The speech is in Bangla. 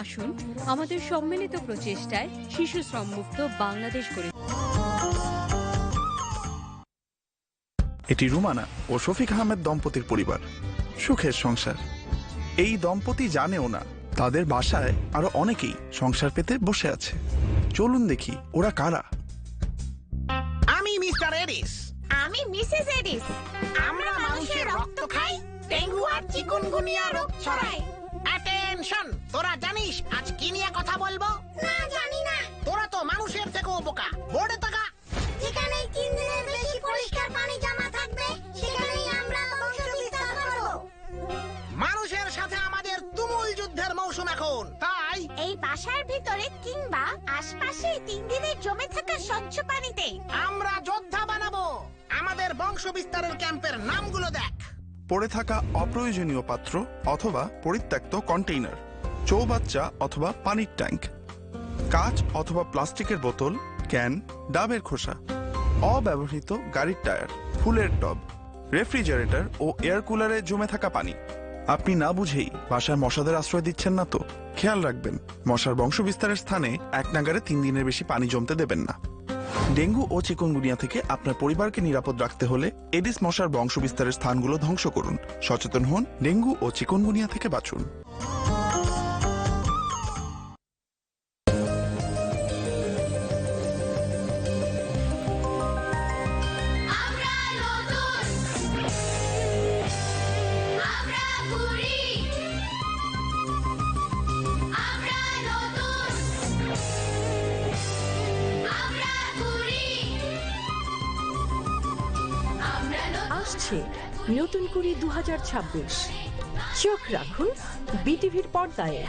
আসুন আমাদের সম্মিলিত প্রচেষ্টায় শিশু শ্রমমুক্ত বাংলাদেশ গড়ে। এটি রুমানা ও শফিক আহমেদ দম্পতির পরিবার, সুখের সংসার। এই দম্পতি জানেও না তাদের বাসায় আরো অনেকেই সংসার পেতে বসে আছে। চলুন দেখি ওরা কারা। আমি মিস্টার এডিস। আমি মিসেস এডিস। আমরা মানুষের রক্ত খাই, ডেঙ্গু আর চিকুনগুনিয়া রোগ ছড়াই। অ্যাটেনশন! তোরা জানিস আজ কি নিয়ে কথা বলবো? না, জানি না। তোরা তো মানুষের থেকেও বোকা। বোর্ডে থাকা যেখানেই 3 দিনের বেশি পরিষ্কার পানি জমা থাকবে, সেখানেই আমরা বংশবিস্তার করব। মানুষের সাথে আমাদের তুমুল যুদ্ধের মৌসুম এখন, তাই এই বাসার ভিতরে কিংবা আশপাশে 3 দিনের জমে থাকা স্বচ্ছ পানিতে আমরা যোদ্ধা বানাবো। আমাদের বংশ বিস্তারের ক্যাম্পের নামগুলো দেখ। পড়ে থাকা অপ্রয়োজনীয় পাত্র অথবা পরিত্যক্ত কন্টেইনার, চৌবাচ্চা অথবা পানির ট্যাঙ্ক, কাঁচ অথবা প্লাস্টিকের বোতল, ক্যান, ডাবের খোসা, অব্যবহৃত গাড়ির টায়ার, ফুলের টব, রেফ্রিজারেটর ও এয়ার কুলারে জমে থাকা পানি। আপনি না বুঝেই বাসায় মশাদের আশ্রয় দিচ্ছেন না তো? খেয়াল রাখবেন, মশার বংশবিস্তারের স্থানে এক নাগারে 3 দিনের বেশি পানি জমতে দেবেন না। ডেঙ্গু ও চিকুনগুনিয়া থেকে আপনার পরিবারকে নিরাপদ রাখতে হলে এডিস মশার বংশবিস্তারের স্থানগুলো ধ্বংস করুন। সচেতন হন, ডেঙ্গু ও চিকুনগুনিয়া থেকে বাঁচুন। আসছে নতুন কুড়ি 2026। চোখ রাখুন বিটিভির পর্দায়।